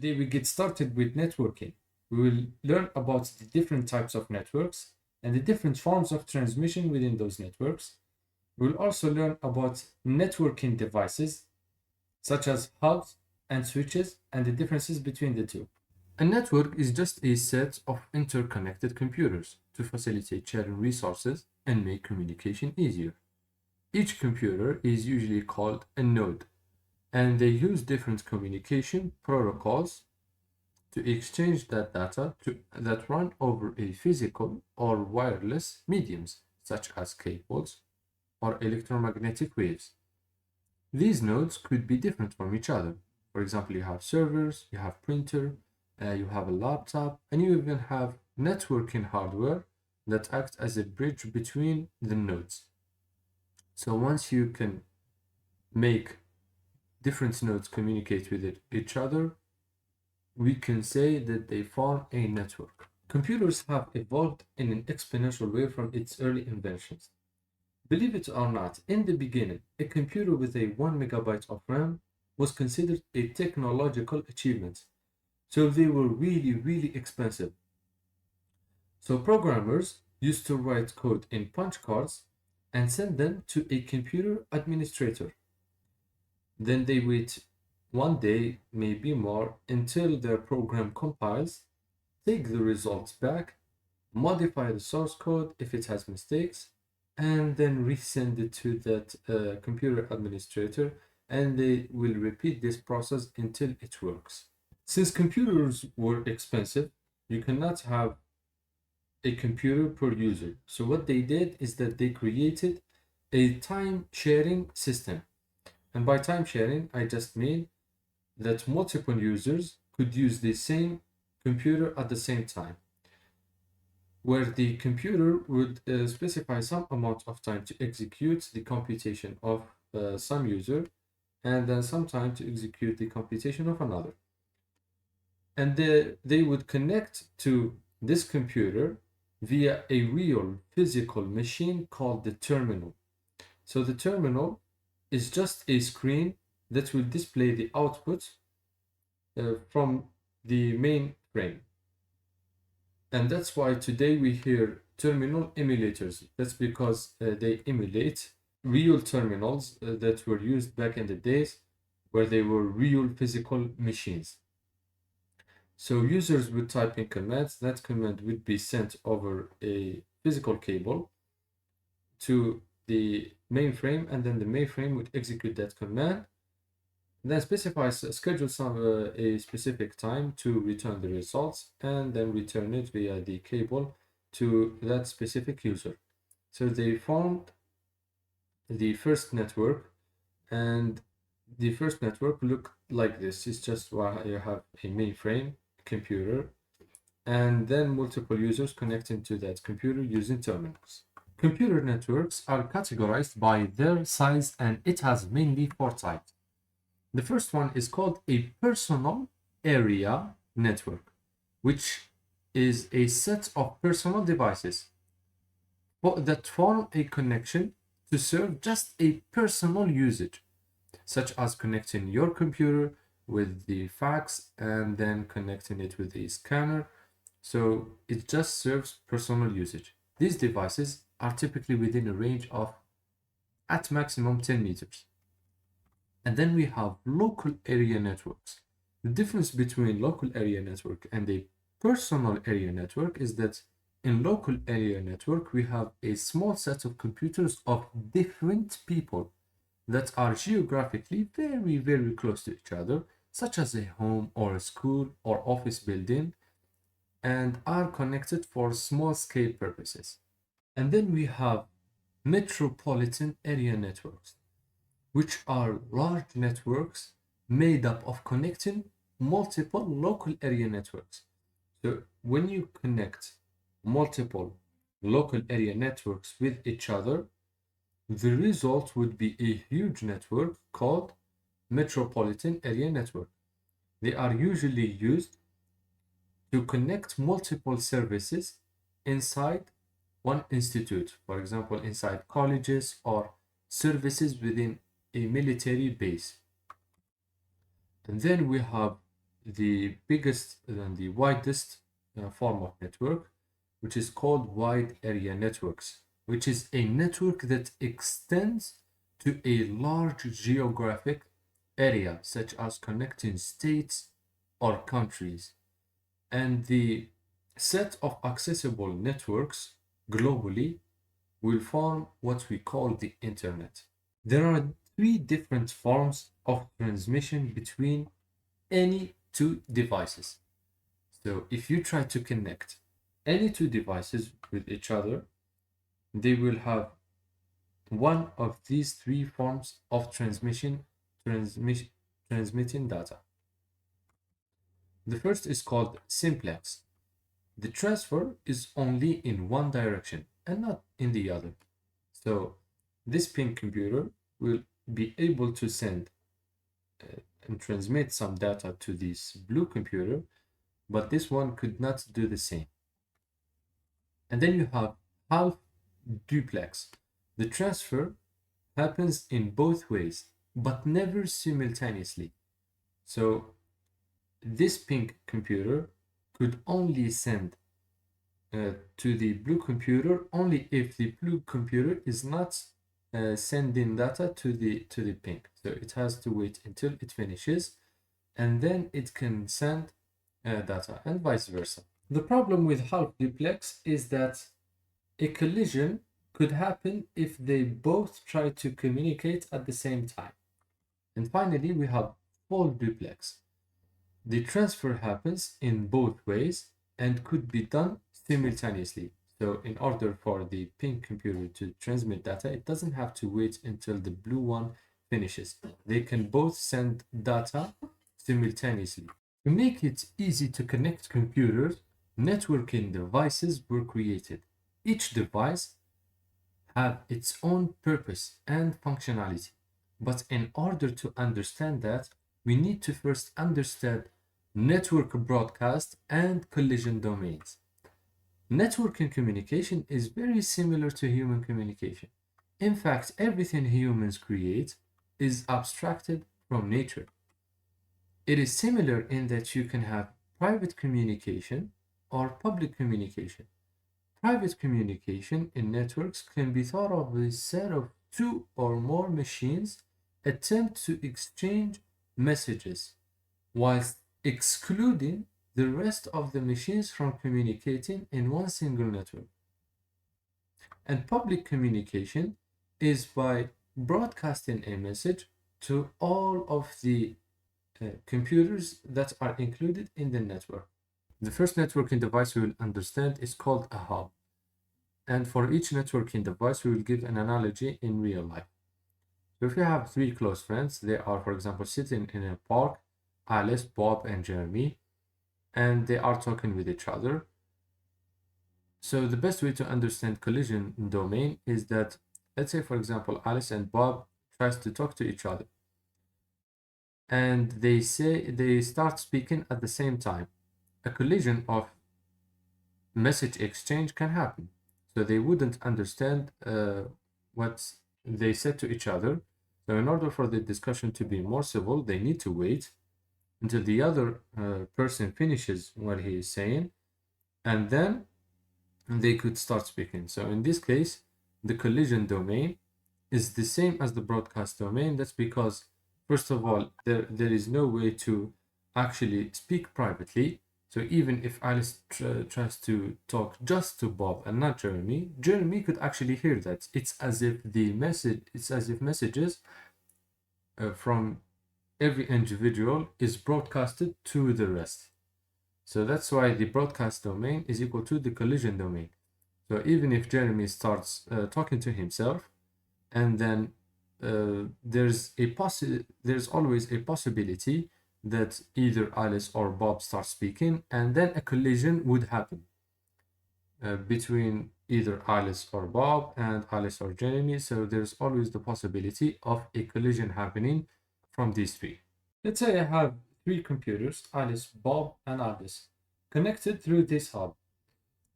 Today we get started with networking. We will learn about the different types of networks and the different forms of transmission within those networks. We will also learn about networking devices such as hubs and switches and the differences between the two. A network is just a set of interconnected computers to facilitate sharing resources and make communication easier. Each computer is usually called a node, and they use different communication protocols to exchange that data that run over a physical or wireless mediums, such as cables or electromagnetic waves. These nodes could be different from each other. For example, you have servers, you have printer, you have a laptop, and you even have networking hardware that acts as a bridge between the nodes. So once you can make different nodes communicate with each other, we can say that they form a network. Computers have evolved in an exponential way from its early inventions. Believe it or not, in the beginning, a computer with a 1 megabyte of RAM was considered a technological achievement. So they were really, really expensive. So programmers used to write code in punch cards and send them to a computer administrator. Then they wait one day, maybe more, until their program compiles, take the results back, modify the source code if it has mistakes, and then resend it to that computer administrator, and they will repeat this process until it works. Since computers were expensive, you cannot have a computer per user. So what they did is that they created a time sharing system. And by time sharing, I just mean that multiple users could use the same computer at the same time, where the computer would specify some amount of time to execute the computation of some user, and then some time to execute the computation of another. And they would connect to this computer via a real physical machine called the terminal. So the terminal is just a screen that will display the output from the mainframe. And that's why today we hear terminal emulators. That's because they emulate real terminals that were used back in the days where they were real physical machines. So users would type in commands. That command would be sent over a physical cable to the mainframe, and then the mainframe would execute that command, then schedule a specific time to return the results, and then return it via the cable to that specific user. So they formed the first network, and the first network looked like this. It's just where you have a mainframe computer and then multiple users connecting to that computer using terminals. Computer networks are categorized by their size, and it has mainly four types. The first one is called a personal area network, which is a set of personal devices that form a connection to serve just a personal usage, such as connecting your computer with the fax and then connecting it with a scanner. So it just serves personal usage. These devices are typically within a range of at maximum 10 meters. And then we have local area networks. The difference between local area network and a personal area network is that in local area network, we have a small set of computers of different people that are geographically very, very close to each other, such as a home or a school or office building, and are connected for small scale purposes. And then we have metropolitan area networks, which are large networks made up of connecting multiple local area networks. So when you connect multiple local area networks with each other, the result would be a huge network called metropolitan area network. They are usually used to connect multiple services inside one institute, for example, inside colleges or services within a military base. And then we have the biggest and the widest form of network, which is called wide area networks, which is a network that extends to a large geographic area, such as connecting states or countries. And the set of accessible networks globally will form what we call the internet. There are three different forms of transmission between any two devices. So if you try to connect any two devices with each other, they will have one of these three forms of transmitting data. The first is called simplex. The transfer is only in one direction and not in the other. So this pink computer will be able to send and transmit some data to this blue computer, but this one could not do the same. And then you have half duplex. The transfer happens in both ways, but never simultaneously. So this pink computer could only send to the blue computer only if the blue computer is not sending data to the pink. So it has to wait until it finishes, and then it can send data, and vice versa. The problem with half duplex is that a collision could happen if they both try to communicate at the same time. And finally, we have full duplex. The transfer happens in both ways and could be done simultaneously. So in order for the pink computer to transmit data, it doesn't have to wait until the blue one finishes. They can both send data simultaneously. To make it easy to connect computers, networking devices were created. Each device had its own purpose and functionality. But in order to understand that, we need to first understand network broadcast and collision domains. Networking communication is very similar to human communication. In fact, everything humans create is abstracted from nature. It is similar in that you can have private communication or public communication. Private communication in networks can be thought of as a set of two or more machines attempt to exchange messages, whilst excluding the rest of the machines from communicating in one single network. And public communication is by broadcasting a message to all of the computers that are included in the network. The first networking device we will understand is called a hub. And for each networking device, we will give an analogy in real life. So if you have three close friends, they are, for example, sitting in a park, Alice, Bob, and Jeremy, and they are talking with each other. So the best way to understand collision domain is that, let's say, for example, Alice and Bob tries to talk to each other. And they start speaking at the same time. A collision of message exchange can happen. So they wouldn't understand what they said to each other. So in order for the discussion to be more civil, they need to wait until the other person finishes what he is saying, and then they could start speaking. So in this case, the collision domain is the same as the broadcast domain. That's because, first of all, there is no way to actually speak privately. So even if Alice tries to talk just to Bob and not Jeremy, Jeremy could actually hear that. It's as if messages from every individual is broadcasted to the rest. So that's why the broadcast domain is equal to the collision domain. So even if Jeremy starts talking to himself, and then there's always a possibility that either Alice or Bob start speaking, and then a collision would happen between either Alice or Bob and Alice or Jeremy. So there's always the possibility of a collision happening from these three. Let's say I have three computers, Alice, Bob, and Alice, connected through this hub.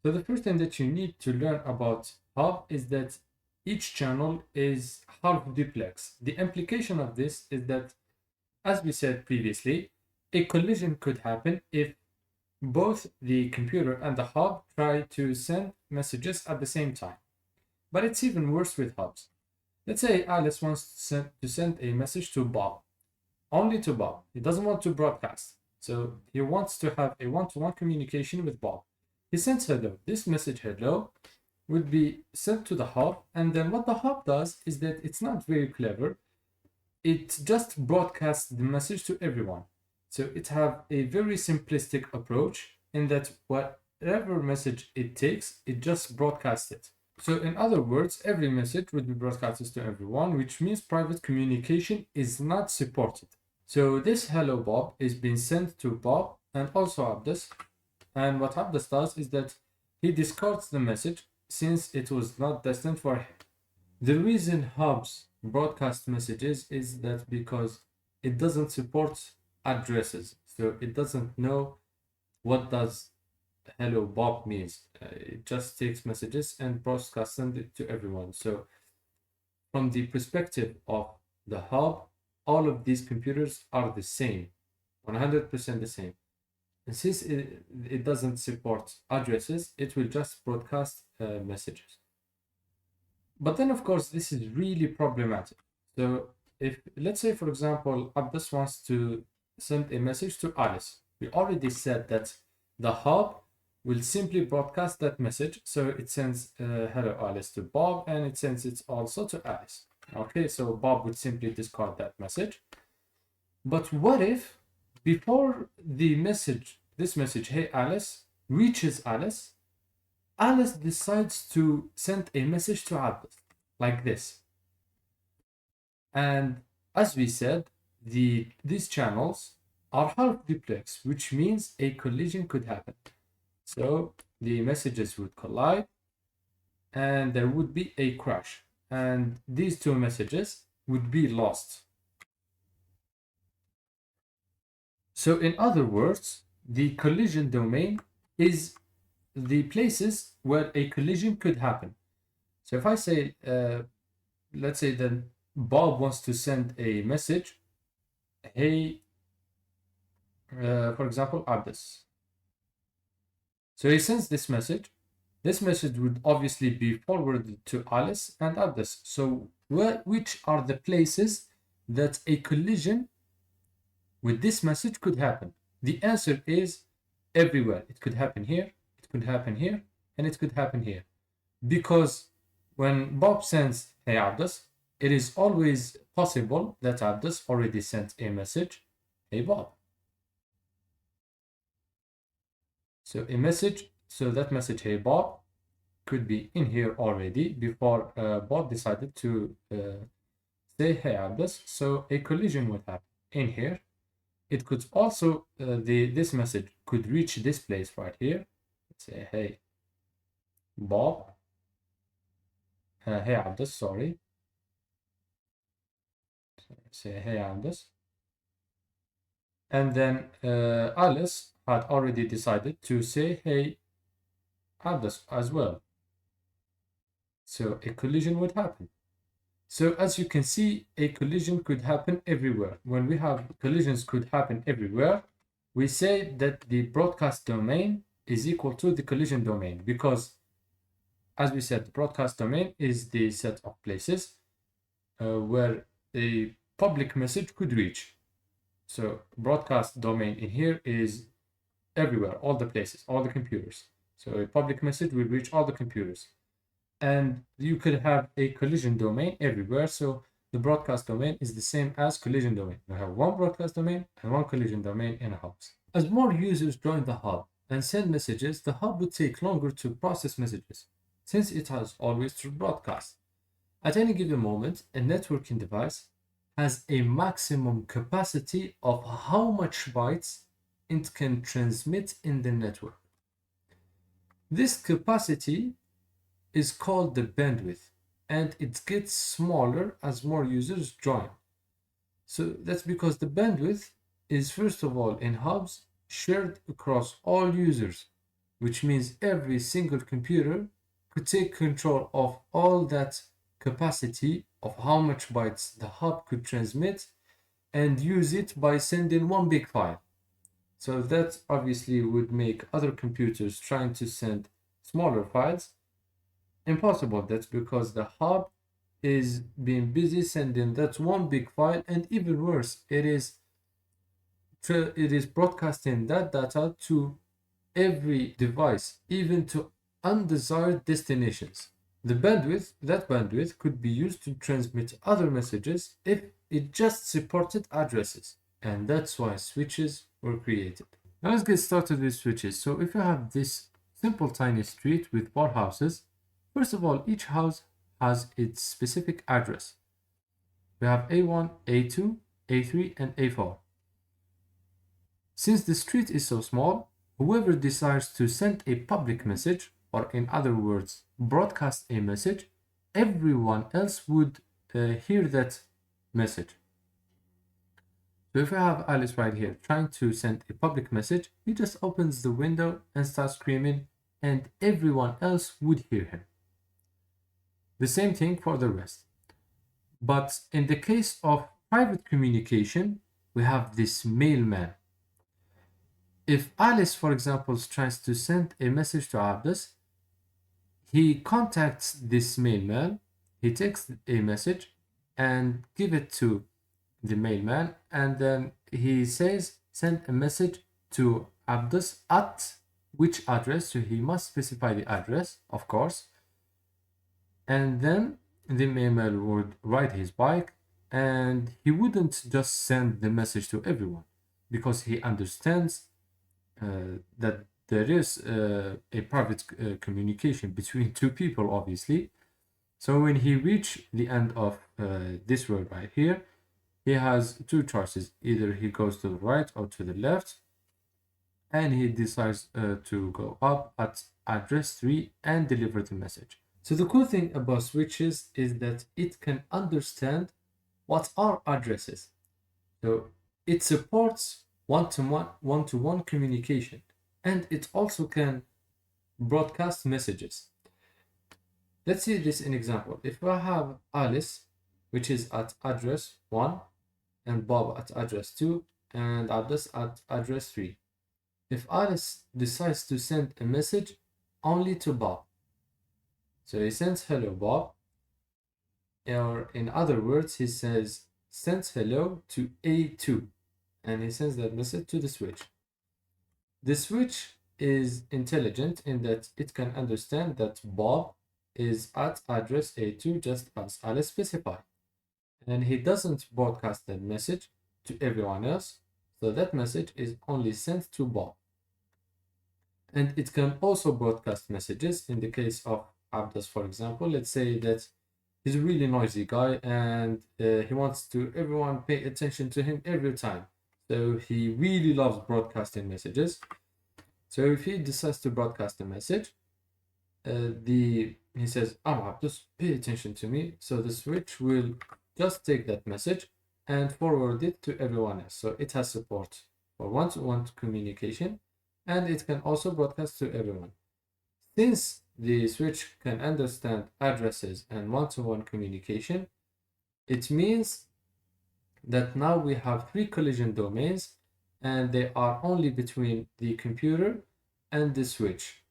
So the first thing that you need to learn about hub is that each channel is half duplex. The implication of this is that, as we said previously, a collision could happen if both the computer and the hub try to send messages at the same time. But it's even worse with hubs. Let's say Alice wants to send a message to Bob, only to Bob. He doesn't want to broadcast. So he wants to have a one-to-one communication with Bob. He sends hello. This message hello would be sent to the hub, and then what the hub does is that it's not very clever. It just broadcasts the message to everyone. So it have a very simplistic approach in that whatever message it takes, it just broadcasts it. So in other words, every message would be broadcasted to everyone, which means private communication is not supported. So this hello Bob is being sent to Bob and also Abdus. And what Abdus does is that he discards the message since it was not destined for him. The reason hubs broadcast messages is that because it doesn't support addresses. So it doesn't know what does hello Bob means. It just takes messages and broadcasts it to everyone. So from the perspective of the hub, all of these computers are the same, 100% the same. And since it doesn't support addresses, it will just broadcast messages. But then, of course, this is really problematic. So if, let's say, for example, Abdus wants to send a message to Alice. We already said that the hub will simply broadcast that message. So it sends hello Alice to Bob, and it sends it also to Alice. Okay, so Bob would simply discard that message. But what if before the message, this message, hey Alice, reaches Alice, Alice decides to send a message to Abdus like this. And as we said, these channels are half duplex, which means a collision could happen. So the messages would collide and there would be a crash, and these two messages would be lost. So in other words, the collision domain is the places where a collision could happen. So if I say, let's say that Bob wants to send a message, hey, for example, Abdus. So he sends this message. This message would obviously be forwarded to Alice and Abdus. So which are the places that a collision with this message could happen? The answer is everywhere. It could happen here, it could happen here, and it could happen here. Because when Bob sends hey Abdus, it is always possible that Abdus already sent a message, hey Bob. So a message, so that message, hey Bob, could be in here already before Bob decided to say hey Abdus. So a collision would happen in here. It could also, this message could reach this place right here. Let's say hey Bob, hey Abdus, sorry. Say hey Abdus. And then Alice had already decided to say hey Abdus as well. So a collision would happen. So as you can see, a collision could happen everywhere. When we have collisions could happen everywhere, we say that the broadcast domain is equal to the collision domain, because as we said, the broadcast domain is the set of places where a public message could reach. So broadcast domain in here is everywhere, all the places, all the computers. So a public message will reach all the computers. And you could have a collision domain everywhere. So the broadcast domain is the same as collision domain. You have one broadcast domain and one collision domain in a hub. As more users join the hub and send messages, the hub would take longer to process messages, since it has always to broadcast. At any given moment, a networking device has a maximum capacity of how much bytes it can transmit in the network. This capacity is called the bandwidth, and it gets smaller as more users join. So that's because the bandwidth is, first of all, in hubs shared across all users, which means every single computer could take control of all that capacity of how much bytes the hub could transmit and use it by sending one big file. So that obviously would make other computers trying to send smaller files impossible. That's because the hub is being busy sending that one big file, and even worse, it is broadcasting that data to every device, even to undesired destinations. That bandwidth could be used to transmit other messages if it just supported addresses. And that's why switches were created. Now let's get started with switches. So if you have this simple tiny street with 4 houses, first of all, each house has its specific address. We have A1, A2, A3, and A4. Since the street is so small, whoever decides to send a public message, or in other words, broadcast a message, everyone else would hear that message. So if I have Alice right here trying to send a public message, he just opens the window and starts screaming, and everyone else would hear him. The same thing for the rest. But in the case of private communication, we have this mailman. If Alice, for example, tries to send a message to Abdus, he contacts this mailman, he takes a message and give it to the mailman, and then he says send a message to Abdus at which address, so he must specify the address, of course, and then the mailman would ride his bike, and he wouldn't just send the message to everyone because he understands that there is a private communication between two people, obviously. So when he reach the end of this road right here, he has two choices. Either he goes to the right or to the left, and he decides to go up at address 3 and deliver the message. So the cool thing about switches is that it can understand what are addresses. So it supports one-to-one communication, and it also can broadcast messages. Let's see this in example. If I have Alice, which is at address 1, and Bob at address 2, and Abdus at address 3. If Alice decides to send a message only to Bob, so he sends hello Bob, or in other words, he says sends hello to A2, and he sends that message to the switch. The switch is intelligent in that it can understand that Bob is at address A2 just as Alice specified, and he doesn't broadcast that message to everyone else, so that message is only sent to Bob. And it can also broadcast messages in the case of Abdus, for example. Let's say that he's a really noisy guy and he wants to everyone pay attention to him every time. So he really loves broadcasting messages. So if he decides to broadcast a message, he says, Abdus, pay attention to me. So the switch will just take that message and forward it to everyone else. So it has support for one-to-one communication, and it can also broadcast to everyone. Since the switch can understand addresses and one-to-one communication, it means that now we have 3 collision domains, and they are only between the computer and the switch.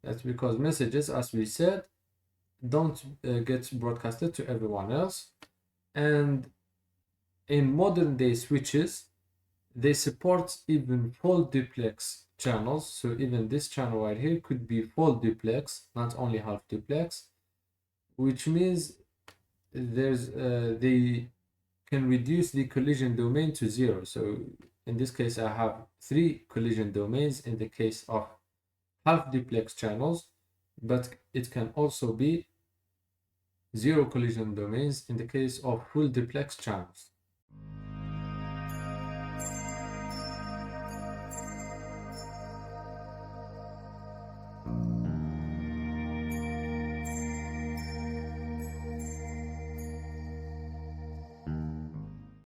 That's because messages, as we said, don't get broadcasted to everyone else. And in modern day switches, they support even full duplex channels. So even this channel right here could be full duplex, not only half duplex, which means they can reduce the collision domain to 0. So in this case, I have 3 collision domains in the case of half duplex channels, but it can also be 0 collision domains in the case of full duplex channels.